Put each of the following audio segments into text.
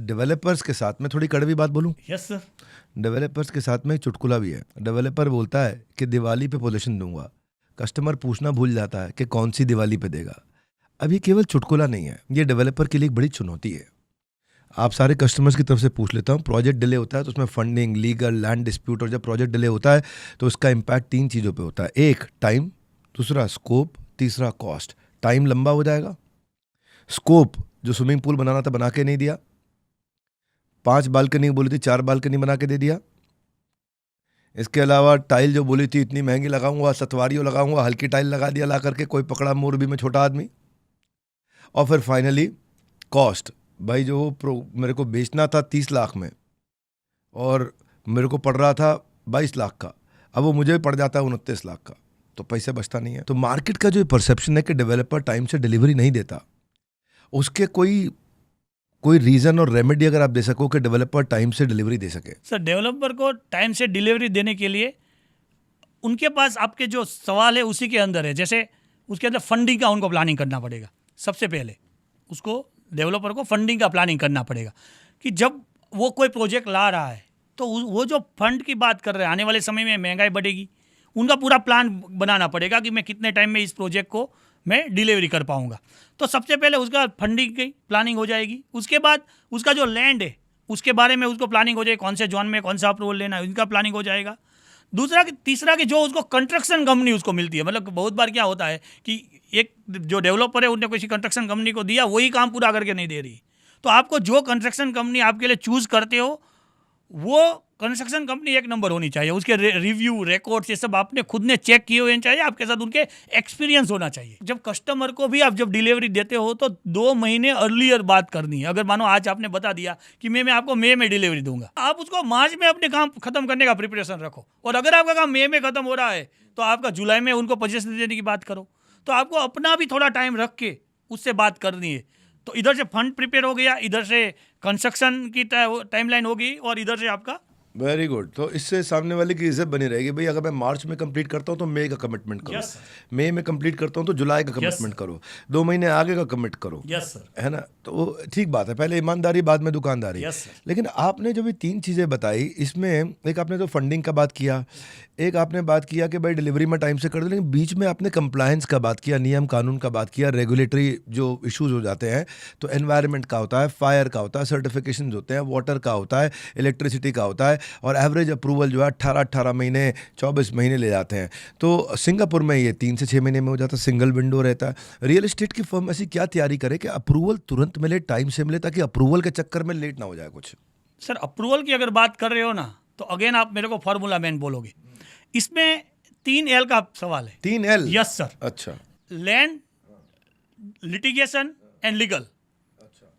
Developers के साथ में थोड़ी कड़वी बात बोलूं? Yes sir. डेवलपर्स के साथ में एक चुटकुला भी है। डेवलपर बोलता है कि दिवाली पे पोजीशन दूंगा, कस्टमर पूछना भूल जाता है कि कौन सी दिवाली पे देगा। अब ये केवल चुटकुला नहीं है, ये डेवलपर के लिए एक बड़ी चुनौती है। आप सारे कस्टमर्स की तरफ से पूछ लेता हूँ, प्रोजेक्ट डिले होता है तो उसमें फंडिंग, लीगल, लैंड डिस्प्यूट, और जब प्रोजेक्ट डिले होता है तो उसका इम्पैक्ट 3 चीज़ों पे होता है। एक, टाइम; दूसरा, स्कोप; तीसरा, कॉस्ट। टाइम लंबा हो जाएगा, स्कोप जो स्विमिंग पूल बनाना था बना के नहीं दिया, 5 बालकनी बोली थी 4 बालकनी बना के दे दिया, इसके अलावा टाइल जो बोली थी इतनी महंगी लगाऊंगा, सतवारियों लगाऊंगा, हल्की टाइल लगा दिया ला करके, कोई पकड़ा मोरबी में छोटा आदमी। और फिर फाइनली कॉस्ट, भाई जो मेरे को बेचना था 30 लाख में और मेरे को पड़ रहा था 22 लाख का, अब वो मुझे पड़ जाता है 29 लाख का, तो पैसे बचता नहीं है। तो मार्केट का जो परसेप्शन है कि डेवलपर टाइम से डिलीवरी नहीं देता, उसके कोई रीजन और रेमेडी अगर आप दे सको कि डेवलपर टाइम से डिलीवरी दे सके। सर, डेवलपर को टाइम से डिलीवरी देने के लिए उनके पास आपके जो सवाल है उसी के अंदर है। जैसे उसके अंदर फंडिंग का उनको प्लानिंग करना पड़ेगा। सबसे पहले उसको, डेवलपर को फंडिंग का प्लानिंग करना पड़ेगा कि जब वो कोई प्रोजेक्ट ला रहा है तो वो जो फंड की बात कर रहे हैं, आने वाले समय में महंगाई बढ़ेगी, उनका पूरा प्लान बनाना पड़ेगा कि मैं कितने टाइम में इस प्रोजेक्ट को मैं डिलीवरी कर पाऊंगा। तो सबसे पहले उसका फंडिंग की प्लानिंग हो जाएगी। उसके बाद उसका जो लैंड है उसके बारे में उसको प्लानिंग हो जाएगी, कौन से जोन में कौन सा अप्रूवल लेना है, उनका प्लानिंग हो जाएगा। तीसरा कि जो उसको कंस्ट्रक्शन कंपनी उसको मिलती है, मतलब बहुत बार क्या होता है कि एक जो डेवलपर है उन्हें किसी कंस्ट्रक्शन कंपनी को दिया, वही काम पूरा करके नहीं दे रही। तो आपको जो कंस्ट्रक्शन कंपनी आपके लिए चूज करते हो वो कंस्ट्रक्शन कंपनी एक नंबर होनी चाहिए। उसके रिव्यू, रिकॉर्ड्स, ये सब आपने खुद ने चेक किए हुए चाहिए, आपके साथ उनके एक्सपीरियंस होना चाहिए। जब कस्टमर को भी आप जब डिलीवरी देते हो तो 2 महीने अर्लियर बात करनी है। अगर मानो आज आपने बता दिया कि मैं आपको मई में डिलीवरी दूंगा, आप उसको मार्च में अपने काम खत्म करने का प्रिपरेशन रखो। और अगर आपका काम मई में खत्म हो रहा है तो आपका जुलाई में उनको पोजीशन देने की बात करो। तो आपको अपना भी थोड़ा टाइम रख के उससे बात करनी है। तो इधर से फंड प्रिपेयर हो गया, इधर से कंस्ट्रक्शन की टाइमलाइन होगी और इधर से आपका। Very good. तो इससे सामने वाले की इज्जत बनी रहेगी, भाई अगर मैं मार्च में कंप्लीट करता हूँ तो मई का कमिटमेंट करो, Yes, मई में कंप्लीट करता हूँ तो जुलाई का कमिटमेंट करो, 2 महीने आगे का कमिट करो। Yes sir. है ना? तो वो ठीक बात है, पहले ईमानदारी बाद में दुकानदारी। Yes, sir. लेकिन आपने जो भी 3 चीज़ें बताई, इसमें एक आपने तो फंडिंग का बात किया, एक आपने बात किया कि भाई डिलीवरी में टाइम से कर दो, लेकिन बीच में आपने कंप्लायंस का बात किया, नियम कानून का बात किया, रेगुलेटरी जो इश्यूज हो जाते हैं, तो एनवायरनमेंट का होता है, फायर का होता है, सर्टिफिकेशन होते हैं, वाटर का होता है, इलेक्ट्रिसिटी का होता है, और एवरेज अप्रूवल जो है 18 महीने 24 महीने ले जाते हैं। तो सिंगापुर में ये 3 से 6 महीने में हो जाता है, सिंगल विंडो रहता है। रियल एस्टेट की फर्म ऐसी क्या तैयारी करे कि अप्रूवल तुरंत मिले, टाइम से मिले, ताकि अप्रूवल के चक्कर में लेट ना हो जाए कुछ? सर, अप्रूवल की अगर बात कर रहे हो ना तो अगेन आप मेरे को फार्मूला मैन बोलोगे। इसमें 3 L का सवाल है। 3 L? Yes sir. अच्छा। Land, litigation and legal.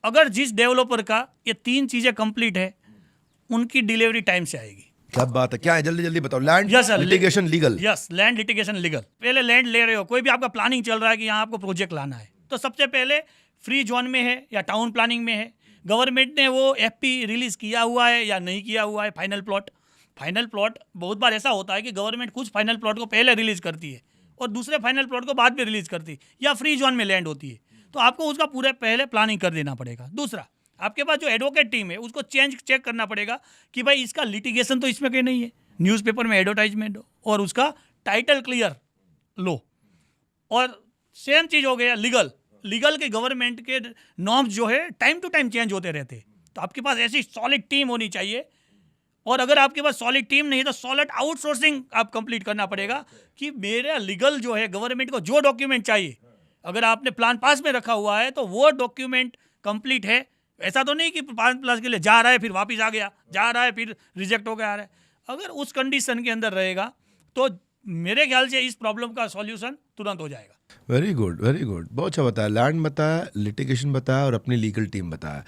अगर जिस डेवलपर का ये 3 चीजें कंप्लीट है उनकी डिलीवरी टाइम से आएगी। क्या बात है, क्या है, जल्दी जल्दी बताओ। Land, Yes, sir. Litigation, legal. Yes, land, litigation, legal. पहले लैंड ले रहे हो, कोई भी आपका प्लानिंग चल रहा है कि यहाँ आपको प्रोजेक्ट लाना है, तो सबसे पहले फ्री जोन में है या टाउन प्लानिंग में है, गवर्नमेंट ने वो FP रिलीज किया हुआ है या नहीं किया हुआ है। फाइनल प्लॉट बहुत बार ऐसा होता है कि गवर्नमेंट कुछ फाइनल प्लॉट को पहले रिलीज करती है और दूसरे फाइनल प्लॉट को बाद में रिलीज करती है, या फ्री जोन में लैंड होती है, तो आपको उसका पूरे पहले प्लानिंग कर देना पड़ेगा। दूसरा, आपके पास जो एडवोकेट टीम है उसको चेक करना पड़ेगा कि भाई इसका लिटिगेशन तो इसमें कहीं नहीं है, न्यूज़पेपर में एडवर्टाइजमेंट हो, और उसका टाइटल क्लियर लो। और सेम चीज़ हो गया लीगल के गवर्नमेंट के नॉर्म्स जो है टाइम टू टाइम चेंज होते रहते हैं। तो आपके पास ऐसी सॉलिड टीम होनी चाहिए, और अगर आपके पास सॉलिड टीम नहीं है तो सॉलिड आउटसोर्सिंग आप कंप्लीट करना पड़ेगा कि मेरा लीगल जो है, गवर्नमेंट को जो डॉक्यूमेंट चाहिए, अगर आपने प्लान पास में रखा हुआ है तो वो डॉक्यूमेंट कंप्लीट है। ऐसा तो नहीं कि प्लान पास के लिए जा रहा है फिर वापस आ गया, जा रहा है फिर रिजेक्ट हो गया आ रहा है। अगर उस कंडीशन के अंदर रहेगा तो मेरे ख्याल से इस प्रॉब्लम का सॉल्यूशन तुरंत हो जाएगा। Very good, very good. बहुत अच्छा बताया। लैंड बताया, लिटिगेशन बताया, और अपनी लीगल टीम बताया।